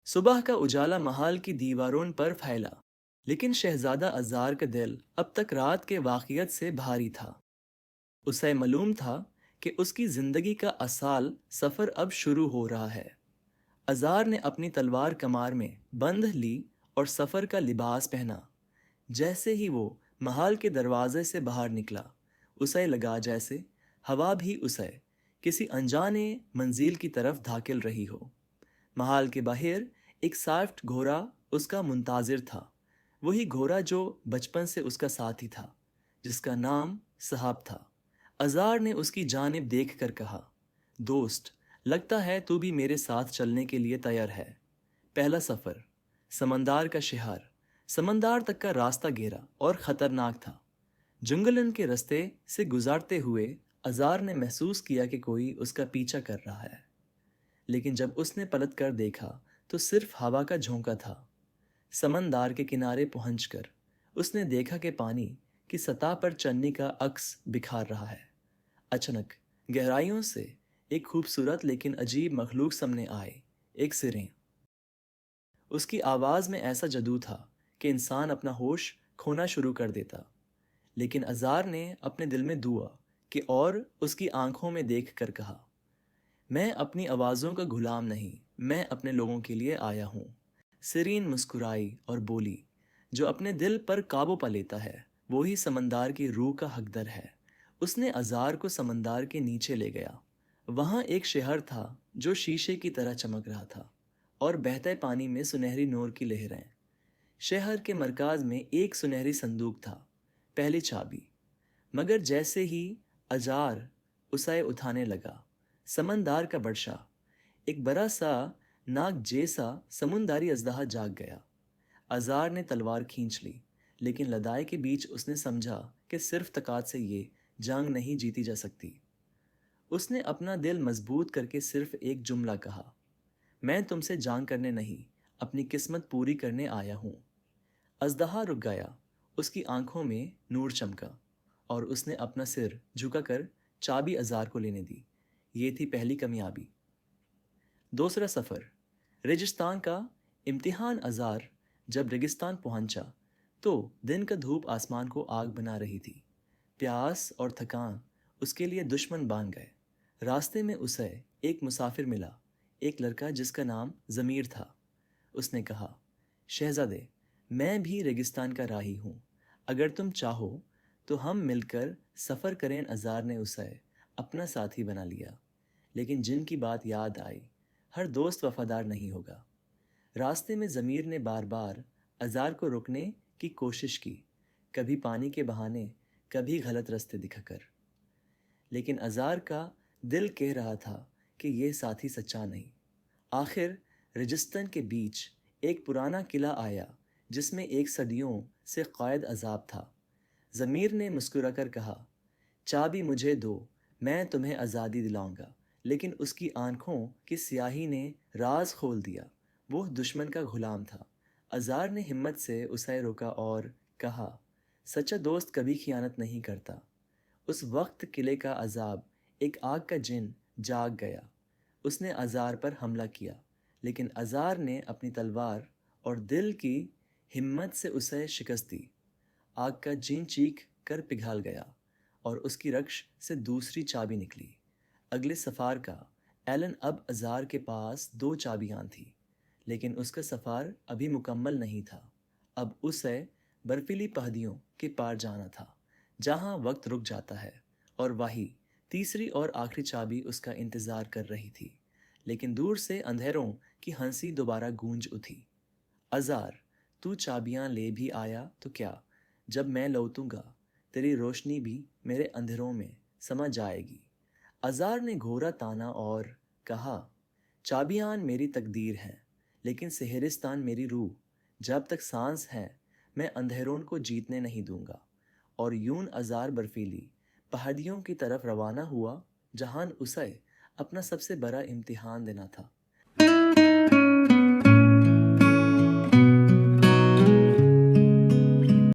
صبح کا اجالا محال کی دیواروں پر پھیلا، لیکن شہزادہ ازار کا دل اب تک رات کے واقعیت سے بھاری تھا۔ اسے معلوم تھا کہ اس کی زندگی کا اصل سفر اب شروع ہو رہا ہے۔ ازار نے اپنی تلوار کمار میں بند لی اور سفر کا لباس پہنا۔ جیسے ہی وہ محل کے دروازے سے باہر نکلا، اسے لگا جیسے ہوا بھی اسے کسی انجانے منزل کی طرف دھاکل رہی ہو۔ محل کے باہر ایک سافٹ گھوڑا اس کا منتظر تھا، وہی گھوڑا جو بچپن سے اس کا ساتھی تھا، جس کا نام صاحب تھا۔ ازار نے اس کی جانب دیکھ کر کہا، دوست، لگتا ہے تو بھی میرے ساتھ چلنے کے لیے تیار ہے۔ پہلا سفر، سمندر کا شہر۔ سمندر تک کا راستہ گہرا اور خطرناک تھا۔ جنگلن کے رستے سے گزرتے ہوئے ازار نے محسوس کیا کہ کوئی اس کا پیچھا کر رہا ہے، لیکن جب اس نے پلٹ کر دیکھا تو صرف ہوا کا جھونکا تھا۔ سمندر کے کنارے پہنچ کر اس نے دیکھا کہ پانی کی سطح پر چننی کا عکس بکھار رہا ہے۔ اچانک گہرائیوں سے ایک خوبصورت لیکن عجیب مخلوق سامنے آئے، ایک سرین۔ اس کی آواز میں ایسا جادو تھا کہ انسان اپنا ہوش کھونا شروع کر دیتا۔ لیکن ازار نے اپنے دل میں دعا کہ اور اس کی آنکھوں میں دیکھ کر کہا، میں اپنی آوازوں کا غلام نہیں، میں اپنے لوگوں کے لیے آیا ہوں۔ سرین مسکرائی اور بولی، جو اپنے دل پر قابو پا لیتا ہے وہی سمندر کی روح کا حقدار ہے۔ اس نے ازار کو سمندر کے نیچے لے گیا۔ وہاں ایک شہر تھا جو شیشے کی طرح چمک رہا تھا اور بہتے پانی میں سنہری نور کی لہریں۔ شہر کے مرکز میں ایک سنہری صندوق تھا، پہلی چابی۔ مگر جیسے ہی ازار اسے اٹھانے لگا، سمندر کا بادشاہ، ایک بڑا سا ناگ جیسا سمندری اژدہا جاگ گیا۔ ازار نے تلوار کھینچ لی، لیکن لڑائی کے بیچ اس نے سمجھا کہ صرف طاقت سے یہ جنگ نہیں جیتی جا سکتی۔ اس نے اپنا دل مضبوط کر کے صرف ایک جملہ کہا، میں تم سے جنگ کرنے نہیں، اپنی قسمت پوری کرنے آیا ہوں۔ اژدہا رک گیا، اس کی آنکھوں میں نور چمکا اور اس نے اپنا سر جھکا کر چابی ازار کو لینے دی۔ یہ تھی پہلی کامیابی۔ دوسرا سفر، ریگستان کا امتحان۔ ازار جب ریگستان پہنچا تو دن کا دھوپ آسمان کو آگ بنا رہی تھی۔ پیاس اور تھکان اس کے لیے دشمن بن گئے۔ راستے میں اسے ایک مسافر ملا، ایک لڑکا جس کا نام ضمیر تھا۔ اس نے کہا، شہزادے، میں بھی ریگستان کا راہی ہوں، اگر تم چاہو تو ہم مل کر سفر کریں۔ ازار نے اسے اپنا ساتھی بنا لیا، لیکن جن کی بات یاد آئی، ہر دوست وفادار نہیں ہوگا۔ راستے میں ضمیر نے بار بار ازار کو روکنے کی کوشش کی، کبھی پانی کے بہانے، کبھی غلط راستے دکھا کر، لیکن ازار کا دل کہہ رہا تھا کہ یہ ساتھی سچا نہیں۔ آخر ریگستان کے بیچ ایک پرانا قلعہ آیا جس میں ایک صدیوں سے قید عذاب تھا۔ ضمیر نے مسکرا کر کہا، چابی مجھے دو، میں تمہیں آزادی دلاؤں گا۔ لیکن اس کی آنکھوں کی سیاہی نے راز کھول دیا، وہ دشمن کا غلام تھا۔ ازار نے ہمت سے اسے روکا اور کہا، سچا دوست کبھی خیانت نہیں کرتا۔ اس وقت قلعے کا عذاب، ایک آگ کا جن جاگ گیا۔ اس نے ازار پر حملہ کیا، لیکن ازار نے اپنی تلوار اور دل کی ہمت سے اسے شکست دی۔ آگ کا جن چیخ کر پگھل گیا اور اس کی رکش سے دوسری چابی نکلی۔ اگلے سفر کا اعلان، اب ازار کے پاس دو چابیاں تھیں، لیکن اس کا سفر ابھی مکمل نہیں تھا۔ اب اسے برفیلی پہاڑیوں کے پار جانا تھا، جہاں وقت رک جاتا ہے، اور وہی تیسری اور آخری چابی اس کا انتظار کر رہی تھی۔ لیکن دور سے اندھیروں کی ہنسی دوبارہ گونج اٹھی، ازار، تو چابیاں لے بھی آیا تو کیا؟ جب میں لوٹوں گا تیری روشنی بھی میرے اندھیروں میں سما جائے گی۔ ازار نے گھوڑا تانا اور کہا، چابیاں میری تقدیر ہیں، لیکن سہرستان میری روح۔ جب تک سانس ہے میں اندھیروں کو جیتنے نہیں دوں گا۔ اور یوں ازار برفیلی پہاڑیوں کی طرف روانہ ہوا، جہاں اسے اپنا سب سے بڑا امتحان دینا تھا۔